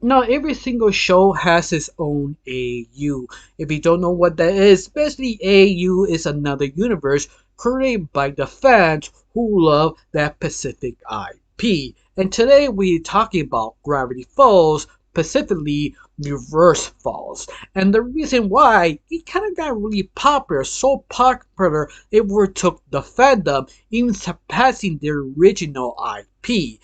Now, every single show has its own AU. If you don't know what that is, basically AU is another universe created by the fans who love that Pacific IP. And today we're talking about Gravity Falls, specifically Reverse Falls. And the reason why it kind of got really popular, so popular it overtook the fandom, even surpassing the original IP.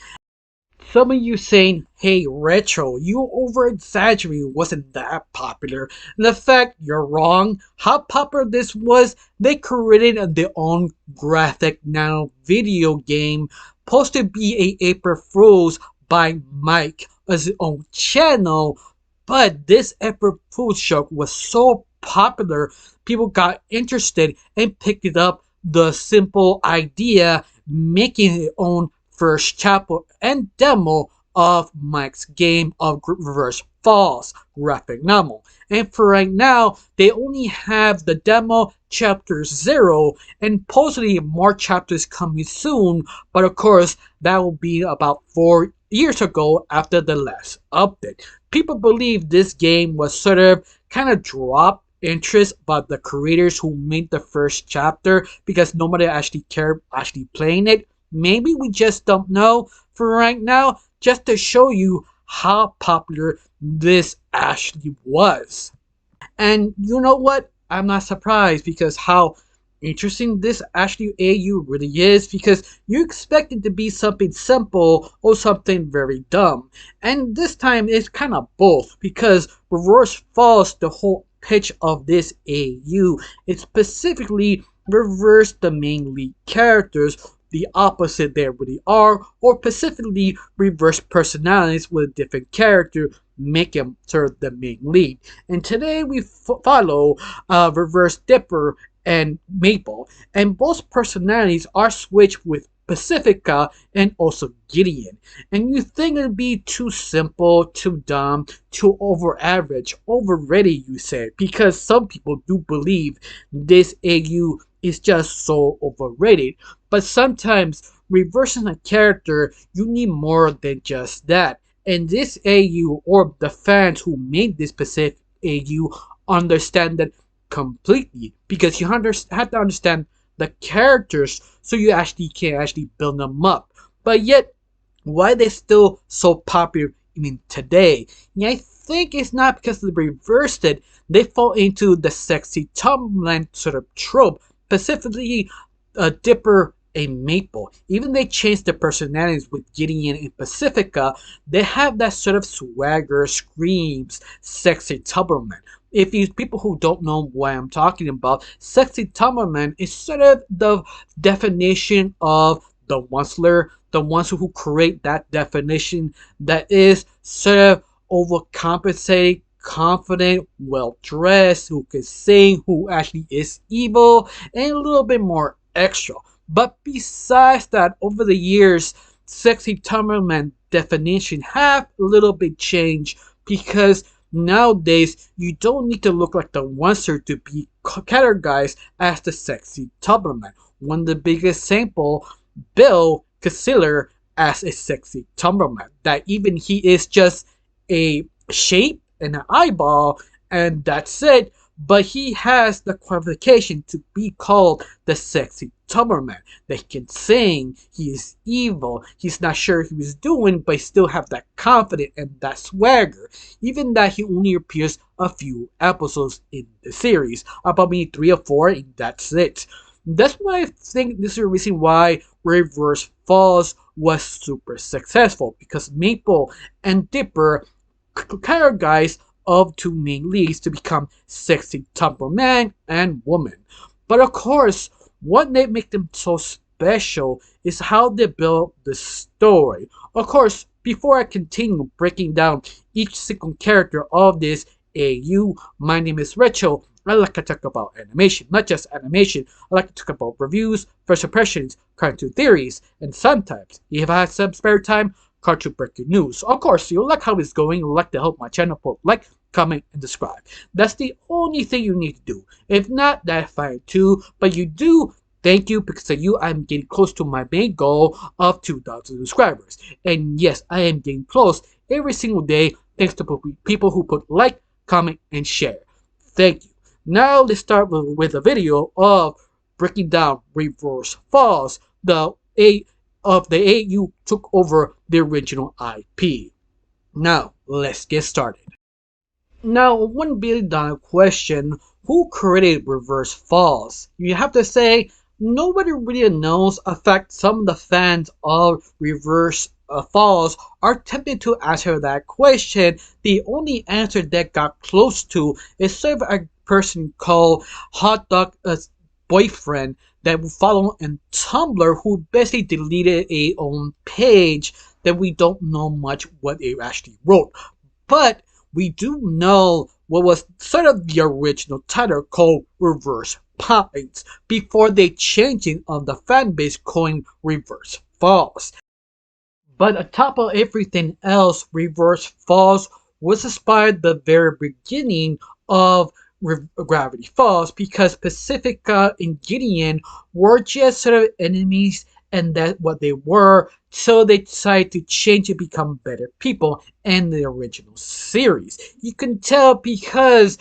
Some of you saying, hey, Retro, you over exaggerate, wasn't that popular. And the fact you're wrong, how popular this was, they created their own graphic now video game, supposed to be a April Fool's by Mike as his own channel. But this April Fool's joke was so popular, people got interested and picked it up the simple idea, making their own first chapter and demo of Mike's game of Reverse Falls graphic novel. And for right now, they only have the demo chapter 0 and possibly more chapters coming soon, but of course, that will be about 4 years ago after the last update. People believe this game was sort of kind of dropped interest by the creators who made the first chapter because nobody actually cared actually playing it. Maybe we just don't know for right now, just to show you how popular this actually was. And you know what? I'm not surprised because how interesting this actually AU really is because you expect it to be something simple or something very dumb. And this time it's kind of both because Reverse Falls, the whole pitch of this AU, it specifically reverse the main lead characters the opposite they really are, or specifically reverse personalities with a different character, make him serve the main lead. And today we follow Reverse Dipper and Maple, and both personalities are switched with Pacifica and also Gideon. And you think it'd be too simple, too dumb, too over average, overrated, you say, because some people do believe this AU is just so overrated. But sometimes reversing a character, you need more than just that. And this AU or the fans who made this specific AU understand that completely because you have to understand the characters so you actually can actually build them up. But yet, why they still so popular even today? Yeah, I think it's not because they reversed it. They fall into the sexy Tumblr sort of trope, specifically Dipper and Maple. Even they changed their personalities with Gideon and Pacifica, they have that sort of swagger, screams, sexy Tubberman. If you people who don't know what I'm talking about, sexy Tubberman is sort of the definition of the Onceler, the ones who create that definition that is sort of overcompensating, confident, well dressed, who can sing, who actually is evil, and a little bit more extra. But besides that, over the years, sexy Tumberman definition have a little bit changed because nowadays you don't need to look like the Oncer to be categorized as the sexy Tumberman. One of the biggest sample, Bill consider as a sexy Tumberman. That even he is just a shape and an eyeball, and that's it. But he has the qualification to be called the sexy Tumberman. That he can sing, he is evil, he's not sure what he's doing, but he still have that confidence and that swagger. Even that he only appears a few episodes in the series, about maybe 3 or 4, and that's it. That's why I think this is the reason why Reverse Falls was super successful, because Maple and Dipper categorize of two main leads to become sexy Tumblr man and woman. But of course, what they make them so special is how they build the story. Of course, before I continue breaking down each single character of this AU, my name is Rachel. I like to talk about animation, not just animation. I like to talk about reviews, first impressions, cartoon theories, and sometimes, if I have some spare time, cartoon breaking news. Of course, you like how it's going, you like to help my channel, put like, comment, and subscribe. That's the only thing you need to do. If not, that's fine too. But you do, thank you, because of you, I'm getting close to my main goal of 2,000 subscribers. And yes, I am getting close every single day, Thanks to people who put like, comment, and share. Thank you. Now let's start with a video of breaking down Reverse Falls, the AU took over the original IP. Now let's get started. Now, $1 billion question, who created Reverse Falls? You have to say, nobody really knows. In fact, some of the fans of Reverse Falls are tempted to answer that question. The only answer that got close to is sort of a person called Hot Dog Boyfriend that we follow on Tumblr, who basically deleted a own page that we don't know much what they actually wrote. But we do know what was sort of the original title called Reverse Pines before they changed it on the fanbase calling Reverse Falls. But on top of everything else, Reverse Falls was inspired the very beginning of Gravity Falls because Pacifica and Gideon were just sort of enemies and that's what they were, so they decided to change and become better people in the original series. You can tell because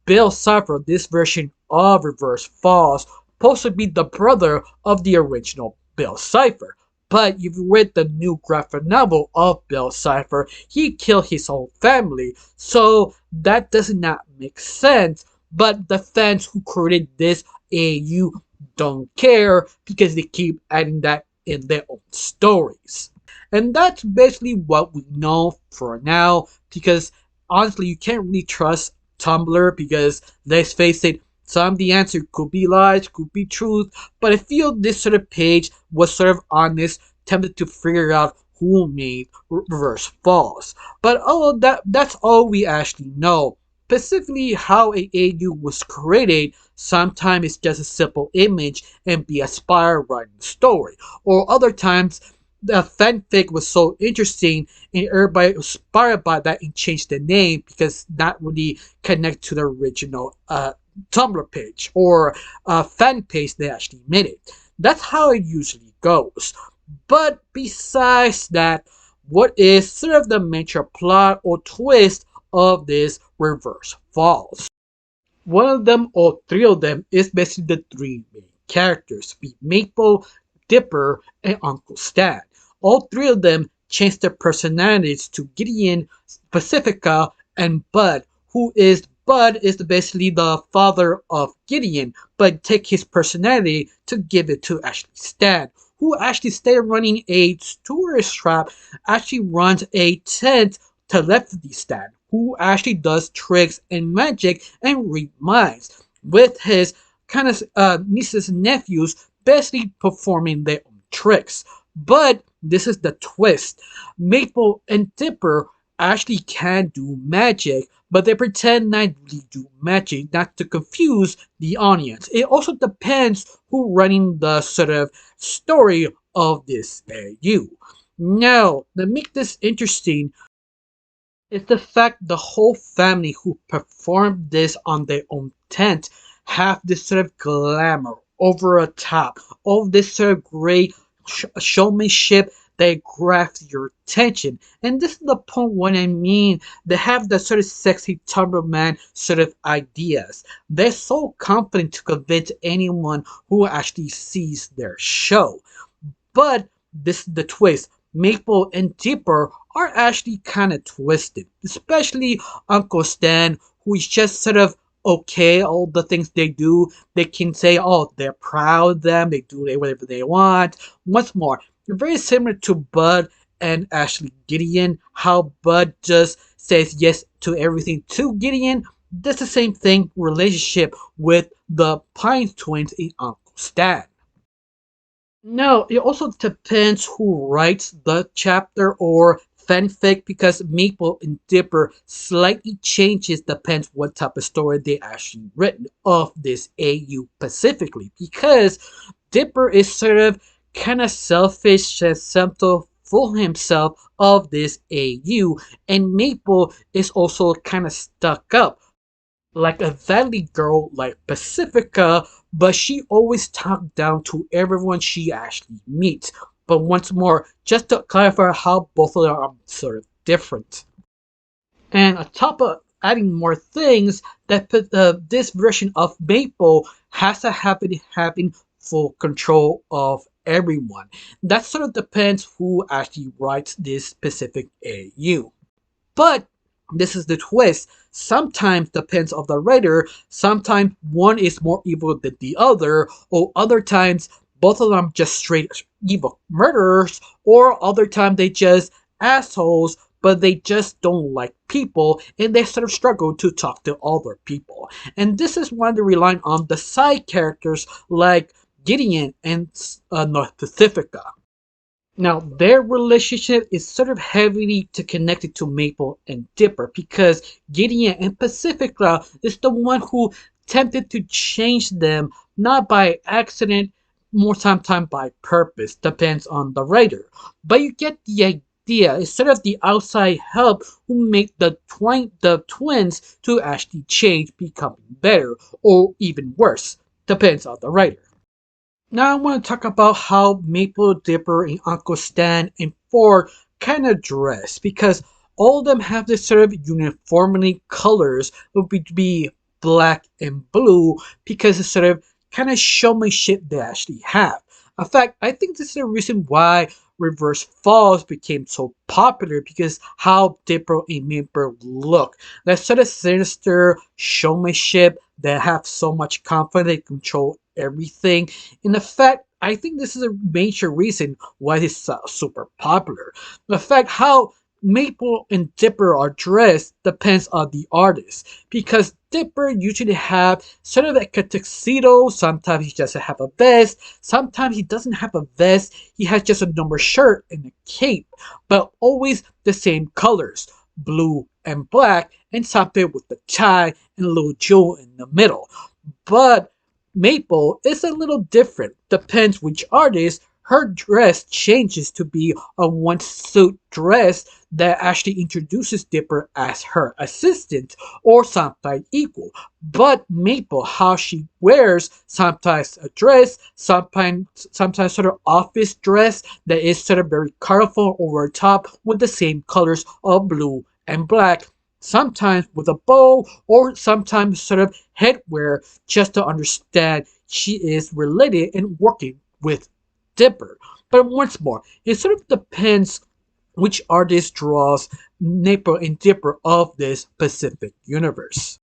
Bill Cipher, this version of Reverse Falls, supposed to be the brother of the original Bill Cipher. But you've read the new graphic novel of Bill Cipher, he killed his whole family, so that does not make sense. But the fans who created this AU don't care because they keep adding that in their own stories. And that's basically what we know for now because honestly, you can't really trust Tumblr because let's face it, some of the answer could be lies, could be truth, but I feel this sort of page was sort of honest, tempted to figure out who made Reverse Falls. But that's all we actually know. Specifically how AAU was created, sometimes it's just a simple image and be inspired writing the story. Or other times the fanfic was so interesting and everybody was inspired by that and changed the name because not really connect to the original Tumblr page or fan page they actually made it. That's how it usually goes. But besides that, what is sort of the major plot or twist of this Reverse Falls? One of them or three of them is basically the three main characters, be Maple, Dipper, and Uncle Stan. All three of them change their personalities to Gideon, Pacifica, and Bud, who is Bud is basically the father of Gideon, but take his personality to give it to actually Stan, who actually instead of running a tourist trap, actually runs a tent telepathy Stan, who actually does tricks and magic and read minds, with his kind of nieces and nephews basically performing their own tricks. But this is the twist. Maple and Dipper actually can do magic, but they pretend not really do magic, not to confuse the audience. It also depends who running the sort of story of this AU. Now, to make this interesting, is the fact the whole family who performed this on their own tent have this sort of glamour over a top, all this sort of great showmanship that grabs your attention. And this is the point what I mean. They have the sort of sexy Tumblr man sort of ideas. They're so confident to convince anyone who actually sees their show. But this is the twist. Maple and Dipper are actually kind of twisted, especially Uncle Stan, who is just sort of okay. All the things they do, they can say, oh, they're proud of them, they do whatever they want. Once more, very similar to Bud and Ashley Gideon, how Bud just says yes to everything to Gideon. That's the same thing relationship with the Pine twins and Uncle Stan. No, it also depends who writes the chapter or fanfic because Maple and Dipper slightly changes depends what type of story they actually written of this AU specifically because Dipper is sort of kind of selfish and some to fool himself of this AU and Maple is also kind of stuck up like a valley girl like Pacifica, but she always talked down to everyone she actually meets. But once more, just to clarify how both of them are sort of different. And on top of adding more things, this version of Maple has to happen having full control of everyone. That sort of depends who actually writes this specific AU. But this is the twist. Sometimes depends on the writer. Sometimes one is more evil than the other, or other times both of them just straight evil murderers, or other time they just assholes, but they just don't like people and they sort of struggle to talk to other people. And this is why they rely on the side characters like Gideon and Pacifica. Now, their relationship is sort of heavily connected to Maple and Dipper because Gideon and Pacifica is the one who tempted to change them, not by accident, more time by purpose, depends on the writer. But you get the idea. It's sort of the outside help who make the twins to actually change, becoming better, or even worse, depends on the writer. Now I want to talk about how Maple, Dipper, and Uncle Stan and Ford kind of dress because all of them have this sort of uniformly colors would be black and blue because it's sort of kind of showmanship they actually have. In fact, I think this is the reason why Reverse Falls became so popular because how Dipper and Maple look. That sort of sinister showmanship that have so much confidence they control everything. In fact, I think this is a major reason why this is super popular. The fact how Maple and Dipper are dressed depends on the artist because Dipper usually have sort of like a tuxedo. Sometimes he doesn't have a vest. Sometimes he doesn't have a vest. He has just a number shirt and a cape, but always the same colors, blue and black, and something with the tie and a little jewel in the middle. But Maple is a little different. Depends which artist. Her dress changes to be a one suit dress that actually introduces Dipper as her assistant or sometimes equal. But Maple, how she wears sometimes a dress, sometimes sort of office dress that is sort of very colorful over top with the same colors of blue and black. Sometimes with a bow or sometimes sort of headwear just to understand she is related and working with Dipper. But once more, it sort of depends which artist draws Maple and Dipper of this Pacific universe.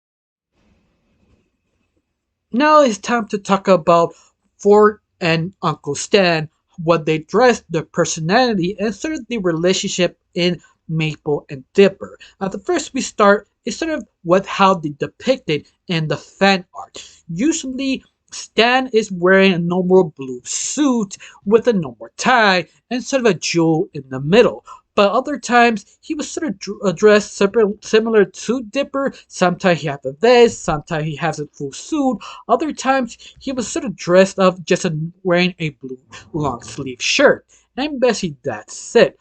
Now it's time to talk about Ford and Uncle Stan, what they dress, their personality, and sort of the relationship in Maple and Dipper. Now, the first we start is sort of what how they depicted in the fan art. Usually, Stan is wearing a normal blue suit with a normal tie and sort of a jewel in the middle. But other times he was sort of dressed similar to Dipper. Sometimes he has a vest, sometimes he has a full suit. Other times he was sort of dressed up just wearing a blue long sleeve shirt. And basically that's it.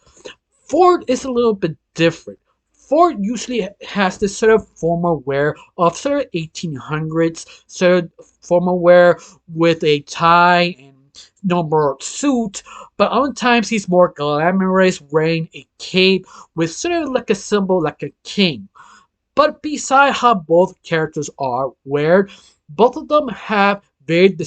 Ford is a little bit different. Ford usually has this sort of formal wear of sort of 1800s sort of formal wear with a tie and normal suit, but other times he's more glamorous wearing a cape with sort of like a symbol like a king. But beside how both characters are weird, both of them have very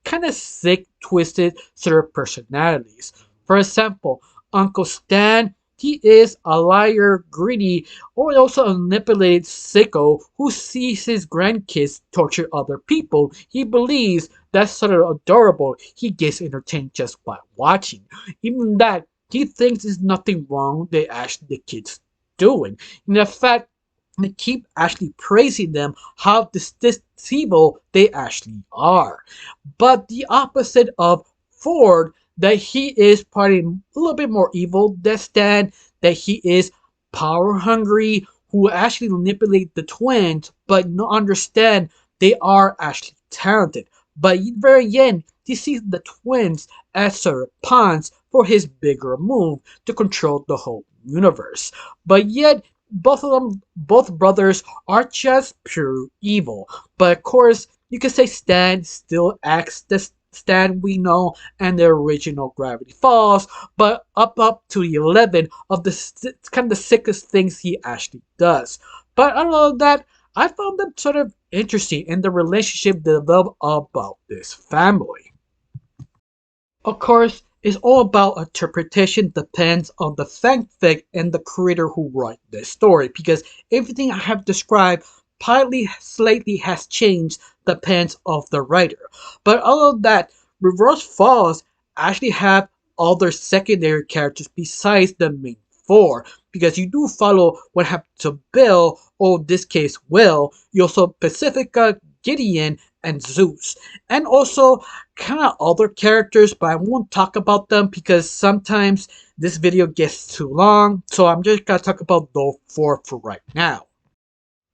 kind of sick, twisted sort of personalities. For example, Uncle Stan, he is a liar, greedy, or also a manipulated sicko who sees his grandkids torture other people. He believes that's sort of adorable. He gets entertained just by watching. Even that, he thinks there's nothing wrong they actually the kids doing. In fact, they keep actually praising them how deceivable they actually are. But the opposite of Ford, that he is probably a little bit more evil than Stan, that he is power hungry, who actually manipulate the twins, but not understand they are actually talented. But in the very end, he sees the twins as sort of pawns for his bigger move to control the whole universe. But yet, both of them, both brothers, are just pure evil. But of course, you can say Stan still acts Stan we know and the original Gravity Falls, but up to the 11 of the kind of the sickest things he actually does. But other than that, I found them sort of interesting in the relationship developed about this family. Of course, it's all about interpretation depends on the fanfic and the creator who wrote this story because everything I have described partly slightly has changed depends of the writer. But other than that, Reverse Falls actually have other secondary characters besides the main four because you do follow what happened to Bill, or in this case Will, you also Pacifica, Gideon, and Zeus. And also kind of other characters, but I won't talk about them because sometimes this video gets too long. So I'm just gonna talk about those four for right now.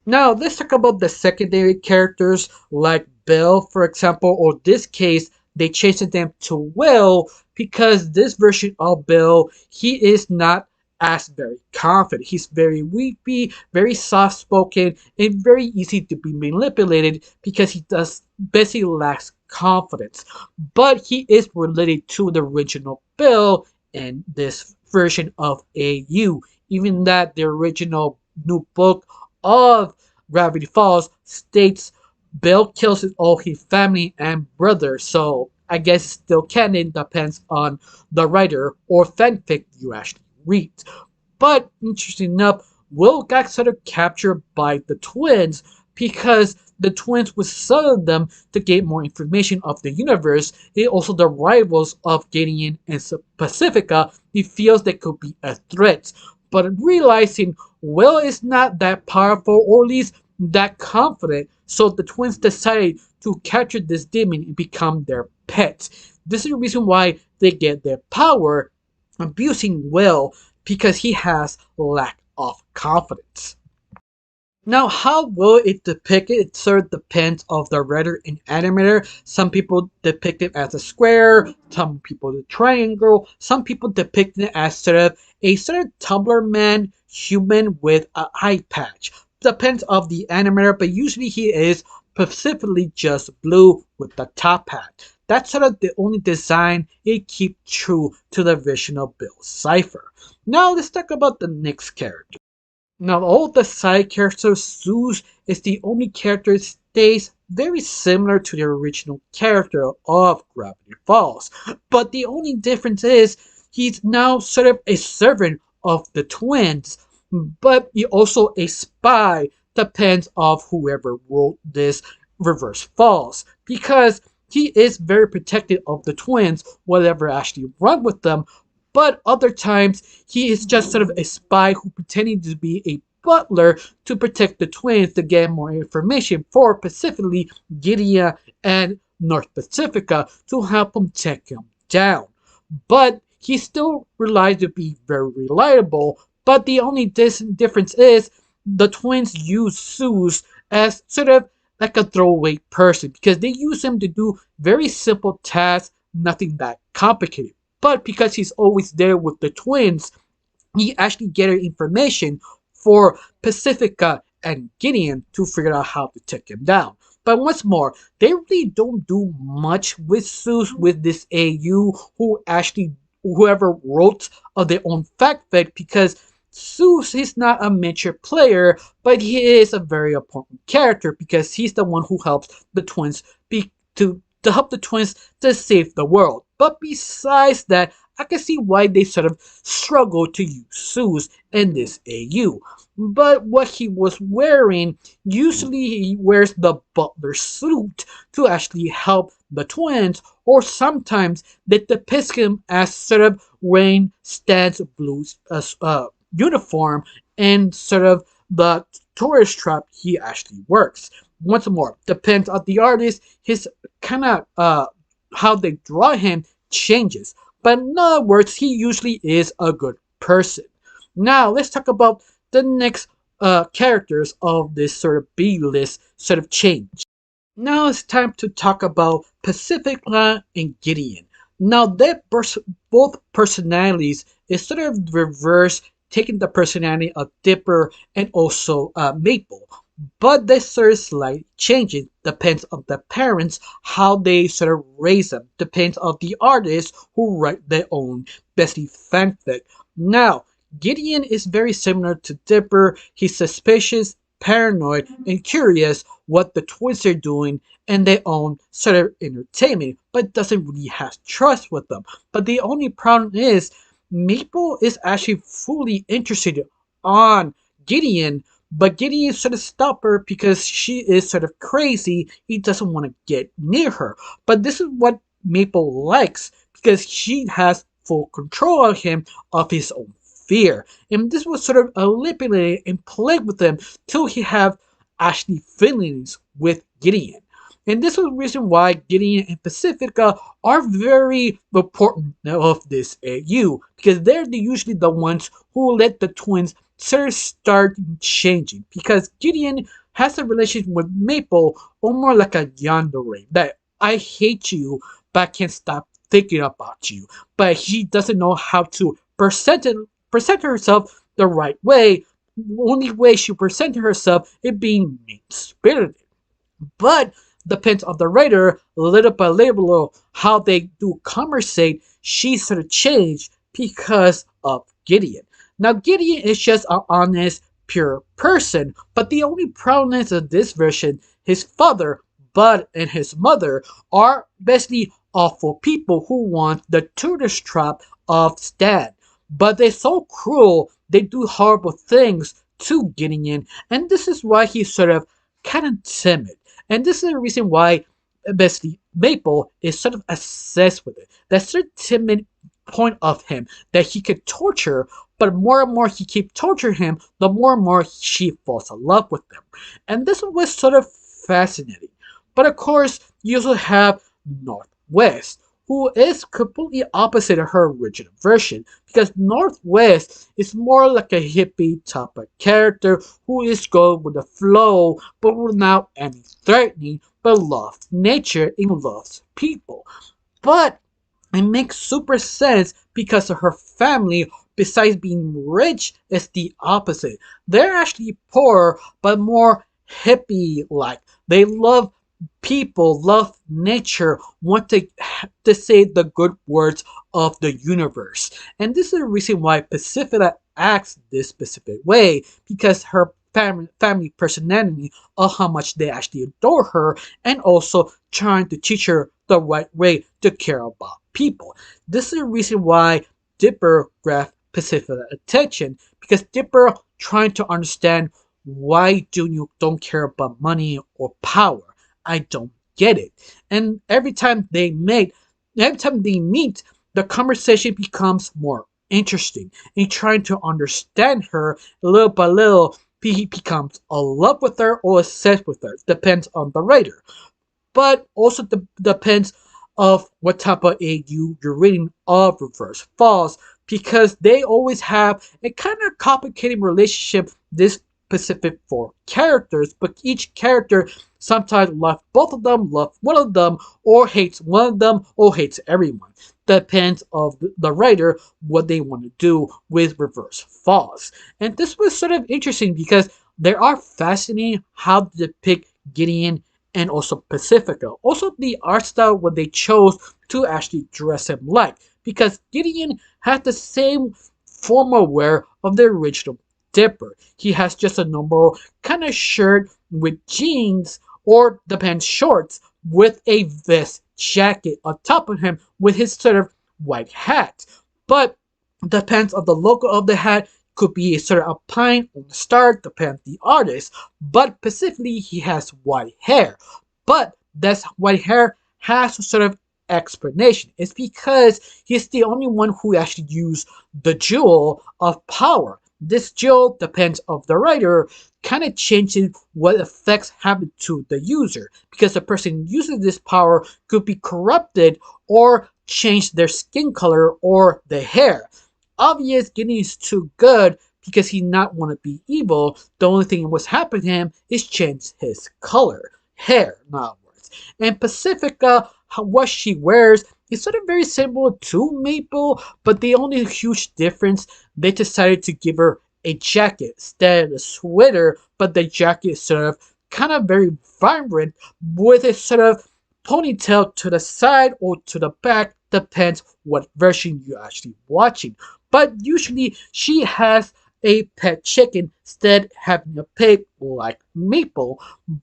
Now let's talk about the secondary characters like Bill, for example, or this case they changed them to Will because this version of Bill, he is not as very confident. He's very weepy, very soft spoken, and very easy to be manipulated because he does basically lacks confidence. But he is related to the original Bill in this version of AU. Even that the original new book of Gravity Falls states Bill kills all his family and brother, so I guess it's still canon, depends on the writer or fanfic you actually read. But interesting enough, Will got sort of captured by the twins because the twins would summon them to get more information of the universe. They also the rivals of Gideon and Pacifica. He feels they could be a threat, but realizing Will is not that powerful or at least that confident, so the twins decided to capture this demon and become their pet. This is the reason why they get their power, abusing Will because he has lack of confidence. Now, how will it depict it? It sort of depends of the writer and animator. Some people depict it as a square, some people a triangle, some people depict it as sort of Tumblr man human with an eye patch. Depends of the animator, but usually he is specifically just blue with the top hat. That's sort of the only design it keeps true to the original Bill Cipher. Now let's talk about the next character. Now, all the side characters, Zeus is the only character that stays very similar to the original character of Gravity Falls. But the only difference is he's now sort of a servant of the twins, but he also a spy, depends of whoever wrote this Reverse Falls. Because he is very protective of the twins, whatever actually run with them, but other times he is just sort of a spy who pretending to be a butler to protect the twins to get more information for specifically Gideon and North Pacifica to help them take him down. But he still relies to be very reliable, but the only difference is the twins use Zeus as sort of like a throwaway person because they use him to do very simple tasks, nothing that complicated. But because he's always there with the twins, he actually gathered information for Pacifica and Gideon to figure out how to take him down. But once more, they really don't do much with Zeus with this AU whoever wrote of their own fanfic because Zeus is not a mature player, but he is a very important character because he's the one who helps the twins to help the twins to save the world. But besides that, I can see why they sort of struggle to use Zeus in this AU. But what he was wearing, usually he wears the butler suit to actually help the twins, or sometimes they depict him as sort of wearing Stan's blue uniform and sort of the tourist trap he actually works. Once more, depends on the artist, his kind of how they draw him changes. But in other words, he usually is a good person. Now, let's talk about the next characters of this sort of B-list sort of change. Now it's time to talk about Pacifica and Gideon. Now, both personalities is sort of reverse, taking the personality of Dipper and also Maple. but this sort of slight changes depends on the parents how they sort of raise them, depends on the artists who write their own bestie fanfic. Now, Gideon is very similar to Dipper. He's suspicious, paranoid, and curious what the twins are doing in their own sort of entertainment, but doesn't really have trust with them. But the only problem is Maple is actually fully interested on Gideon, but Gideon sort of stopped her because she is sort of crazy. He doesn't want to get near her. But this is what Maple likes because she has full control of him of his own fear. And this was sort of manipulated and played with him till he have actually feelings with Gideon. And this was the reason why Gideon and Pacifica are very important of this AU because they're usually the ones who let the twins sort of start changing. Because Gideon has a relationship with Maple, or more like a yandere, that I hate you, but I can't stop thinking about you. But he doesn't know how to present herself the right way. The only way she presented herself is being mean spirited. But depends on the writer, little by little, how they do conversate, she sort of changed because of Gideon. Now, Gideon is just an honest, pure person, but the only problem is in this version, his father, Bud, and his mother are basically awful people who want the tourist trap of Stan. But they're so cruel, they do horrible things to Gideon, and this is why he's sort of kind of timid. And this is the reason why basically Maple is sort of obsessed with it. That sort of timid point of him that he could torture, but more and more he keep torturing him, the more and more she falls in love with him. And this was sort of fascinating. But of course, you also have Northwest, who is completely opposite of her original version, because Northwest is more like a hippie type of character who is going with the flow, but without any threatening, but loves nature and loves people. But it makes super sense because of her family, besides being rich, is the opposite. They're actually poor, but more hippie-like. They love people, love nature, want to say the good words of the universe. And this is the reason why Pacifica acts this specific way, because her family personality of how much they actually adore her, and also trying to teach her the right way to care about people. This is the reason why Dipper grabbed Pacifica's attention, because Dipper trying to understand why do you don't care about money or power. I don't get it. And every time they meet, the conversation becomes more interesting. And trying to understand her little by little, he becomes in love with her or obsessed with her. Depends on the writer. But also depends of what type of AU you're reading of Reverse Falls, because they always have a kind of complicated relationship this specific for characters, but each character sometimes loves both of them, loves one of them, or hates one of them, or hates everyone. Depends of the writer what they want to do with Reverse Falls. And this was sort of interesting because there are fascinating how to depict Gideon and also Pacifica. Also the art style what they chose to actually dress him like. Because Gideon has the same formal wear of the original Dipper. He has just a normal kind of shirt with jeans or the pants shorts with a vest jacket on top of him with his sort of white hat. But depends on the logo of the hat, could be a sort of a pine or a star, depends the artist. But specifically, he has white hair. But this white hair has a sort of explanation. It's because he's the only one who actually used the jewel of power. This jewel, depends of the writer, kind of changes what effects happen to the user, because the person using this power could be corrupted or change their skin color or their hair. Obvious Gideon is too good because he not want to be evil. The only thing that was happening to him is change his color, hair, in other words. And Pacifica, what she wears is sort of very similar to Maple, but the only huge difference, they decided to give her a jacket instead of a sweater, but the jacket is sort of kind of very vibrant with a sort of ponytail to the side or to the back, depends what version you're actually watching. But usually she has a pet chicken instead having a pig like Maple,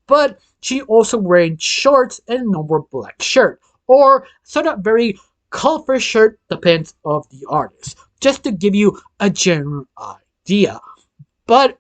but she also wearing shorts and a normal black shirt, or sort of very colorful shirt, depends of the artist, just to give you a general idea. But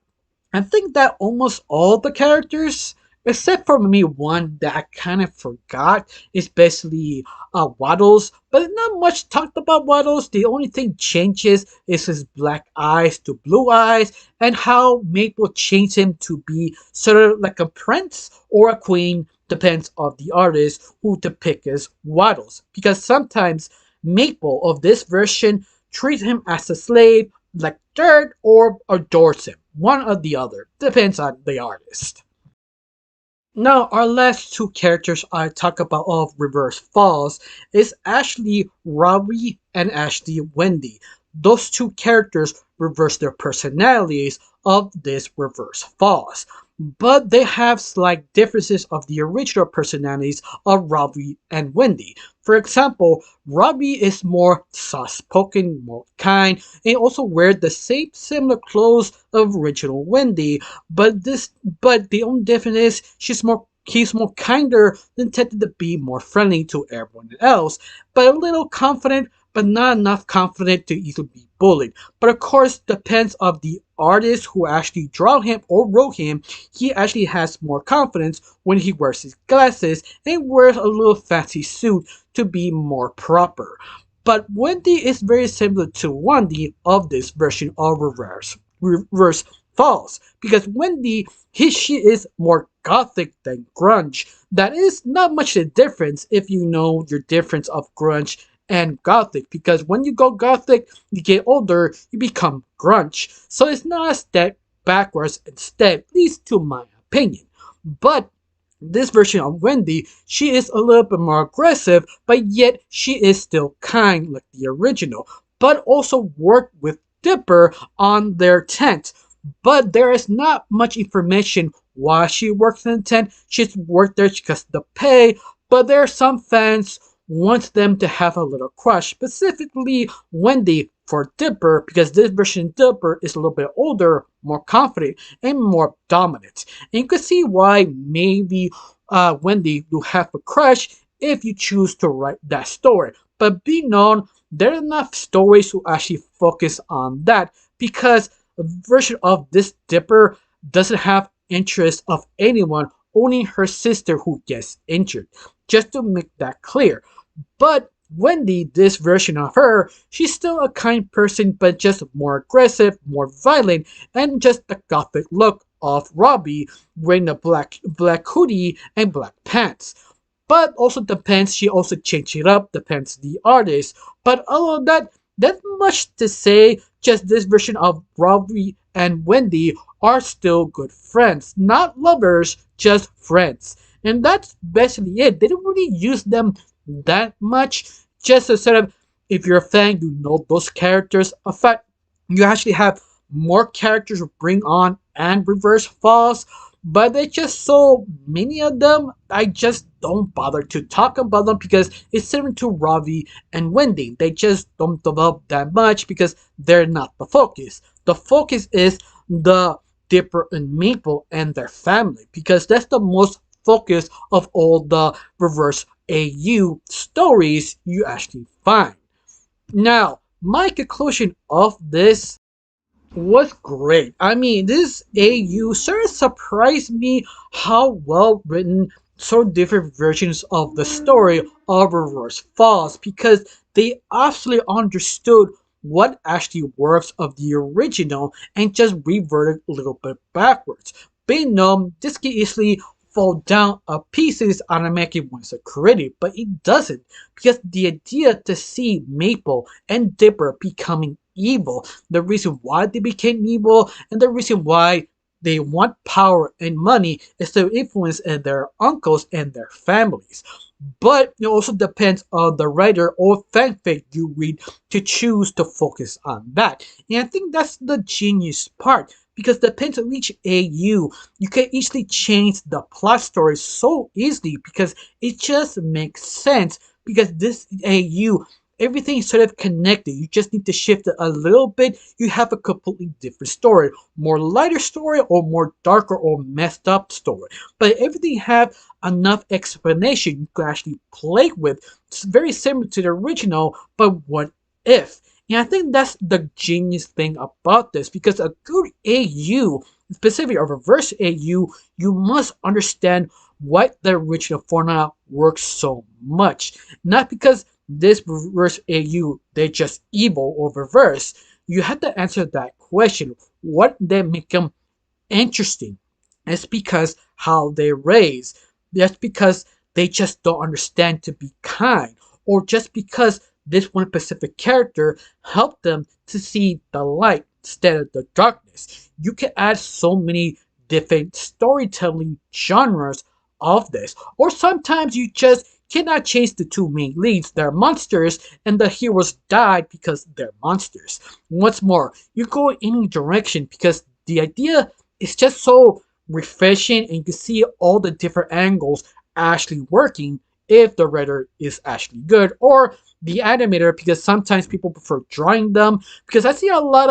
I think that almost all the characters, except for maybe one that I kind of forgot, is basically Waddles. But not much talked about Waddles. The only thing changes is his black eyes to blue eyes, and how Maple changed him to be sort of like a prince or a queen, depends on the artist who depict as Waddles. Because sometimes Maple of this version treats him as a slave, like dirt, or adores him. One or the other. Depends on the artist. Now, our last two characters I talk about of Reverse Falls is Ashley Robbie and Ashley Wendy. Those two characters reverse their personalities of this Reverse Falls, but they have slight differences of the original personalities of Robbie and Wendy. For example, Robbie is more soft-spoken, more kind, and also wears the same similar clothes of original Wendy, but the only difference is he's more kinder than tended to be more friendly to everyone else, but a little confident, but not enough confident to easily be bullied. But of course, depends of the artist who actually draw him or wrote him. He actually has more confidence when he wears his glasses and wears a little fancy suit to be more proper. But Wendy is very similar to Wendy of this version of Reverse Falls, because she is more gothic than grunge. That is not much a difference if you know your difference of grunge and gothic, because when you go gothic, you get older, you become grunge. So it's not a step backwards instead, at least to my opinion. But this version of Wendy, she is a little bit more aggressive, but yet she is still kind like the original, but also worked with Dipper on their tent. But there is not much information why she works in the tent. She's worked there because of the pay, but there are some fans wants them to have a little crush, specifically Wendy for Dipper, because this version of Dipper is a little bit older, more confident, and more dominant. And you can see why maybe Wendy will have a crush if you choose to write that story. But be known, there are enough stories to actually focus on that, because a version of this Dipper doesn't have interest of anyone, only her sister who gets injured. Just to make that clear. But Wendy, this version of her, she's still a kind person, but just more aggressive, more violent, and just the gothic look of Robbie wearing a black hoodie and black pants. But also depends, she also changed it up, depends the artist. But other than that, that's much to say, just this version of Robbie and Wendy are still good friends. Not lovers, just friends. And that's basically it. They don't really use them that much. Just a sort of, if you're a fan, you know those characters. In fact, you actually have more characters to bring on and Reverse Falls, but there's just so many of them, I just don't bother to talk about them because it's similar to Robbie and Wendy. They just don't develop that much because they're not the focus. The focus is the Dipper and Maple and their family, because that's the most focus of all the Reverse AU stories you actually find. Now, my conclusion of this was great. I mean, this AU sort of surprised me how well written so different versions of the story of Reverse Falls, because they absolutely understood what actually works of the original and just reverted a little bit backwards. Being known, this can easily fall down a pieces automatically once it's created, but it doesn't, because the idea to see Maple and Dipper becoming evil, the reason why they became evil, and the reason why They want power and money instead of influence in their uncles and their families. But it also depends on the writer or fanfic you read to choose to focus on that. And I think that's the genius part because depends on each AU, you can easily change the plot story so easily because it just makes sense because this AU everything is sort of connected. You just need to shift it a little bit. You have a completely different story, more lighter story or more darker or messed up story. But everything have enough explanation you can actually play with. It's very similar to the original, but what if? And I think that's the genius thing about this because a good AU, specifically a reverse AU, you must understand why the original formula works so much. Not because this reverse AU, they're just evil or reverse. You have to answer that question. What they make them interesting? It's because how they raise. That's because they just don't understand to be kind. Or just because this one specific character helped them to see the light instead of the darkness. You can add so many different storytelling genres of this. Or sometimes you just cannot change the two main leads. They're monsters, and the heroes died because they're monsters. What's more, you go in any direction because the idea is just so refreshing, and you can see all the different angles actually working if the writer is actually good or the animator because sometimes people prefer drawing them because I see a lot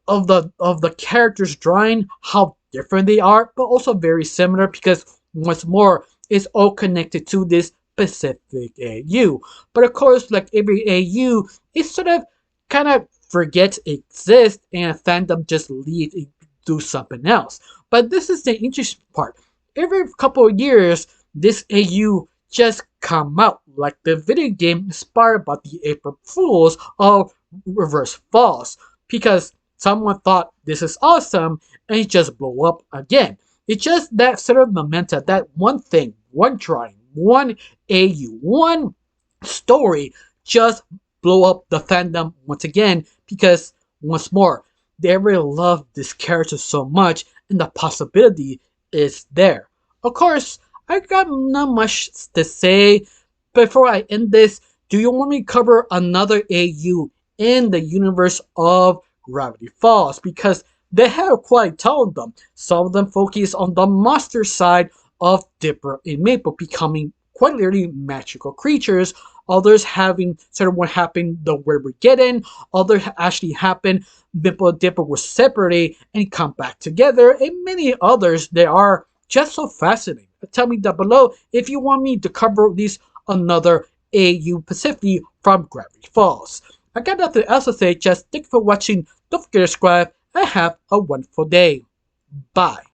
of the characters drawing how different they are but also very similar because what's more it's all connected to this specific AU. But of course, like every AU, it sort of kind of forgets it exists and fandom just leaves it do something else. But this is the interesting part. Every couple of years, this AU just come out like the video game inspired by the April Fools of Reverse Falls because someone thought this is awesome and it just blew up again. It's just that sort of momentum, that one thing, one drawing, one AU, one story just blow up the fandom once again because once more, they really love this character so much and the possibility is there. Of course, I got not much to say. Before I end this, do you want me to cover another AU in the universe of Gravity Falls? Because they have quite talented them. Some of them focus on the monster side of Dipper and Maple becoming quite literally magical creatures. Others having sort of what happened the where we get in. Others actually happened Maple and Dipper were separated and come back together. And many others they are just so fascinating. Tell me down below if you want me to cover these another AU Pacific from Gravity Falls. I got nothing else to say, just thank you for watching. Don't forget to subscribe and have a wonderful day. Bye.